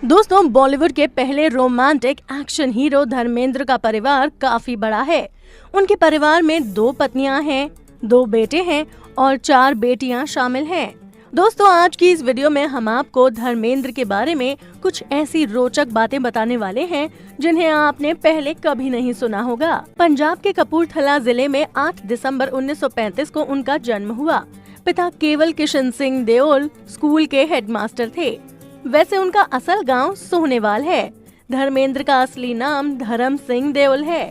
दोस्तों, बॉलीवुड के पहले रोमांटिक एक्शन हीरो धर्मेंद्र का परिवार काफी बड़ा है। उनके परिवार में 2 पत्नियां हैं, 2 बेटे हैं और 4 बेटियां शामिल हैं। दोस्तों, आज की इस वीडियो में हम आपको धर्मेंद्र के बारे में कुछ ऐसी रोचक बातें बताने वाले हैं जिन्हें आपने पहले कभी नहीं सुना होगा। पंजाब के कपूरथला जिले में 8 दिसंबर 1935 को उनका जन्म हुआ। पिता केवल किशन सिंह देओल स्कूल के हेडमास्टर थे। वैसे उनका असल गांव सोहनेवाल है। धर्मेंद्र का असली नाम धर्म सिंह देओल है।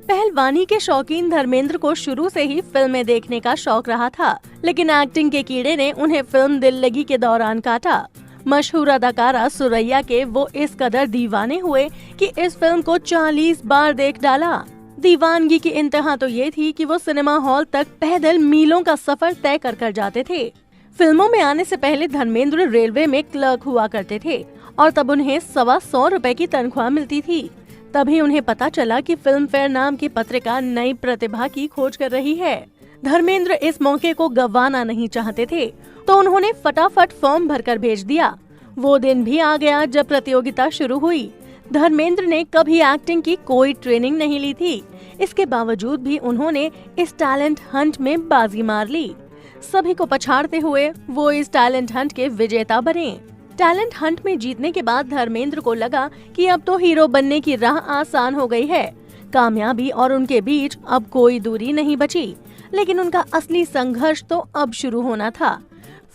पहलवानी के शौकीन धर्मेंद्र को शुरू से ही फिल्में देखने का शौक रहा था, लेकिन एक्टिंग के कीड़े ने उन्हें फिल्म दिल लगी के दौरान काटा। मशहूर अदाकारा सुरैया के वो इस कदर दीवाने हुए कि इस फिल्म को 40 बार देख डाला। दीवानगी की इंतहा तो ये थी कि वो सिनेमा हॉल तक पैदल मीलों का सफर तय कर जाते थे। फिल्मों में आने से पहले धर्मेंद्र रेलवे में क्लर्क हुआ करते थे और तब उन्हें 125 रुपए की तनख्वाह मिलती थी। तभी उन्हें पता चला कि फिल्म फेयर नाम की पत्रिका नई प्रतिभा की खोज कर रही है। धर्मेंद्र इस मौके को गंवाना नहीं चाहते थे, तो उन्होंने फटाफट फॉर्म भरकर भेज दिया। वो दिन भी आ गया जब प्रतियोगिता शुरू हुई। धर्मेंद्र ने कभी एक्टिंग की कोई ट्रेनिंग नहीं ली थी। इसके बावजूद भी उन्होंने इस टैलेंट हंट में बाजी मार ली। सभी को पछाड़ते हुए वो इस टैलेंट हंट के विजेता बने। टैलेंट हंट में जीतने के बाद धर्मेंद्र को लगा कि अब तो हीरो बनने की राह आसान हो गई है। कामयाबी और उनके बीच अब कोई दूरी नहीं बची, लेकिन उनका असली संघर्ष तो अब शुरू होना था।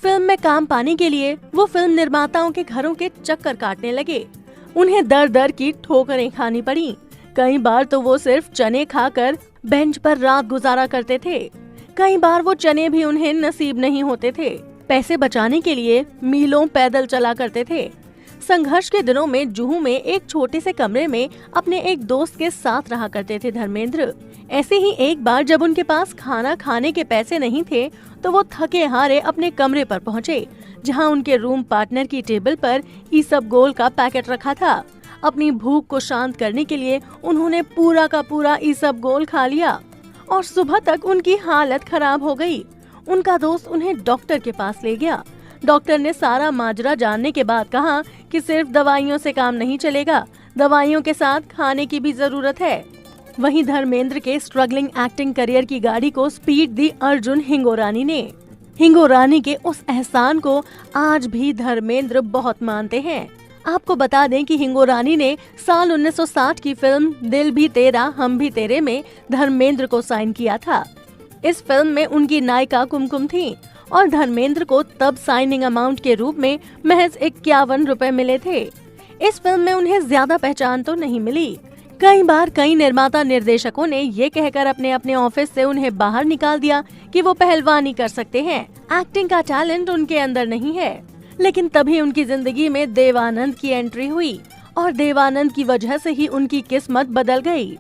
फिल्म में काम पाने के लिए वो फिल्म निर्माताओं के घरों के चक्कर काटने लगे। उन्हें दर दर की ठोकरें खानी पड़ी। कई बार तो वो सिर्फ चने खाकर बेंच पर रात गुजारा करते थे। कई बार वो चने भी उन्हें नसीब नहीं होते थे। पैसे बचाने के लिए मीलों पैदल चला करते थे। संघर्ष के दिनों में जुहू में एक छोटे से कमरे में अपने एक दोस्त के साथ रहा करते थे धर्मेंद्र। ऐसे ही एक बार जब उनके पास खाना खाने के पैसे नहीं थे, तो वो थके हारे अपने कमरे पर पहुँचे, जहाँ उनके रूम पार्टनर की टेबल पर ईसबगोल का पैकेट रखा था। अपनी भूख को शांत करने के लिए उन्होंने पूरा का पूरा ईसबगोल खा लिया और सुबह तक उनकी हालत खराब हो गई। उनका दोस्त उन्हें डॉक्टर के पास ले गया। डॉक्टर ने सारा माजरा जानने के बाद कहा कि सिर्फ दवाइयों से काम नहीं चलेगा, दवाइयों के साथ खाने की भी जरूरत है। वहीं धर्मेंद्र के स्ट्रगलिंग एक्टिंग करियर की गाड़ी को स्पीड दी अर्जुन हिंगोरानी ने। हिंगोरानी के उस एहसान को आज भी धर्मेंद्र बहुत मानते हैं। आपको बता दें कि हिंगोरानी ने साल 1960 की फिल्म दिल भी तेरा हम भी तेरे में धर्मेंद्र को साइन किया था। इस फिल्म में उनकी नायिका कुमकुम थी और धर्मेंद्र को तब साइनिंग अमाउंट के रूप में महज 51 रुपए मिले थे। इस फिल्म में उन्हें ज्यादा पहचान तो नहीं मिली। कई बार कई निर्माता निर्देशकों ने ये कहकर अपने अपने ऑफिस से उन्हें बाहर निकाल दिया कि वो पहलवानी कर सकते हैं, एक्टिंग का टैलेंट उनके अंदर नहीं है। लेकिन तभी उनकी जिंदगी में देव आनंद की एंट्री हुई और देव आनंद की वजह से ही उनकी किस्मत बदल गई।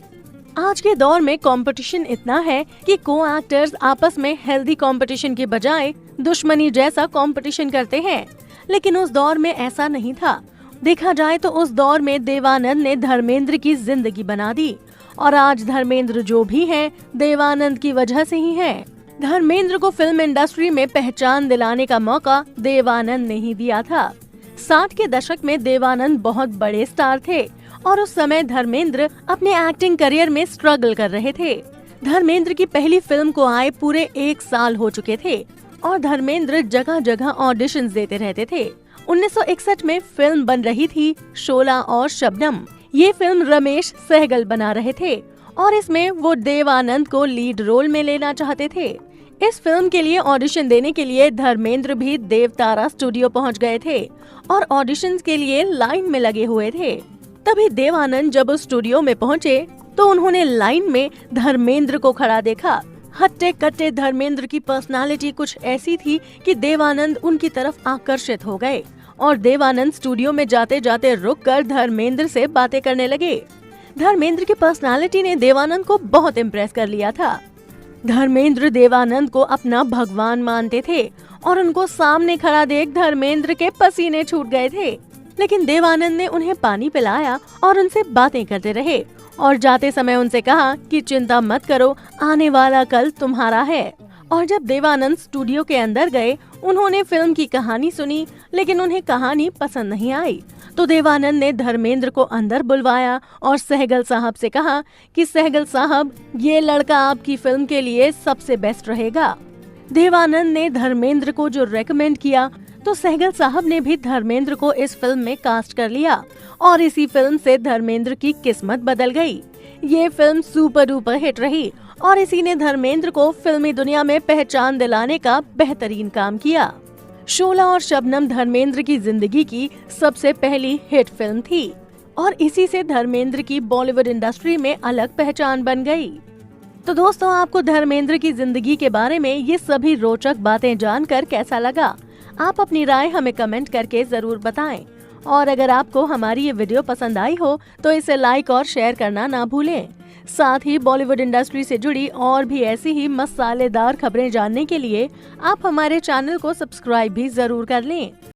आज के दौर में कंपटीशन इतना है कि को एक्टर्स आपस में हेल्दी कंपटीशन के बजाय दुश्मनी जैसा कंपटीशन करते हैं, लेकिन उस दौर में ऐसा नहीं था। देखा जाए तो उस दौर में देव आनंद ने धर्मेंद्र की जिंदगी बना दी और आज धर्मेंद्र जो भी हैं, देव आनंद की वजह से ही है। धर्मेंद्र को फिल्म इंडस्ट्री में पहचान दिलाने का मौका देव आनंद ने ही दिया था। 60 के दशक में देव आनंद बहुत बड़े स्टार थे और उस समय धर्मेंद्र अपने एक्टिंग करियर में स्ट्रगल कर रहे थे। धर्मेंद्र की पहली फिल्म को आए पूरे 1 साल हो चुके थे और धर्मेंद्र जगह जगह ऑडिशंस देते रहते थे। 1961 में फिल्म बन रही थी शोला और शबनम। ये फिल्म रमेश सहगल बना रहे थे और इसमें वो देव आनंद को लीड रोल में लेना चाहते थे। इस फिल्म के लिए ऑडिशन देने के लिए धर्मेंद्र भी देवतारा स्टूडियो पहुंच गए थे और ऑडिशंस के लिए लाइन में लगे हुए थे। तभी देव आनंद जब उस स्टूडियो में पहुंचे तो उन्होंने लाइन में धर्मेंद्र को खड़ा देखा। हट्टे कट्टे धर्मेंद्र की पर्सनालिटी कुछ ऐसी थी कि देव आनंद उनकी तरफ आकर्षित हो गए और देव आनंद स्टूडियो में जाते जाते रुककर धर्मेंद्र से बातें करने लगे। धर्मेंद्र की पर्सनालिटी ने देव आनंद को बहुत इम्प्रेस कर लिया था। धर्मेंद्र देव आनंद को अपना भगवान मानते थे और उनको सामने खड़ा देख धर्मेंद्र के पसीने छूट गए थे। लेकिन देव आनंद ने उन्हें पानी पिलाया और उनसे बातें करते रहे और जाते समय उनसे कहा कि चिंता मत करो, आने वाला कल तुम्हारा है। और जब देवानंद स्टूडियो के अंदर गए, उन्होंने फिल्म की कहानी सुनी, लेकिन उन्हें कहानी पसंद नहीं आई। तो देवानंद ने धर्मेंद्र को अंदर बुलवाया और सहगल साहब से कहा कि सहगल साहब, ये लड़का आपकी फिल्म के लिए सबसे बेस्ट रहेगा। देवानंद ने धर्मेंद्र को जो रेकमेंड किया, तो सहगल साहब ने भी धर्मेंद्र को इस फिल्म में कास्ट कर लिया और इसी फिल्म से धर्मेंद्र की किस्मत बदल गई। ये फिल्म सुपर डुपर हिट रही और इसी ने धर्मेंद्र को फिल्मी दुनिया में पहचान दिलाने का बेहतरीन काम किया। शोला और शबनम धर्मेंद्र की जिंदगी की सबसे पहली हिट फिल्म थी और इसी से धर्मेंद्र की बॉलीवुड इंडस्ट्री में अलग पहचान बन गई। तो दोस्तों, आपको धर्मेंद्र की जिंदगी के बारे में ये सभी रोचक बातें जानकर कैसा लगा? आप अपनी राय हमें कमेंट करके जरूर बताएं। और अगर आपको हमारी ये वीडियो पसंद आई हो तो इसे लाइक और शेयर करना ना भूलें। साथ ही बॉलीवुड इंडस्ट्री से जुड़ी और भी ऐसी ही मसालेदार खबरें जानने के लिए आप हमारे चैनल को सब्सक्राइब भी जरूर कर लें।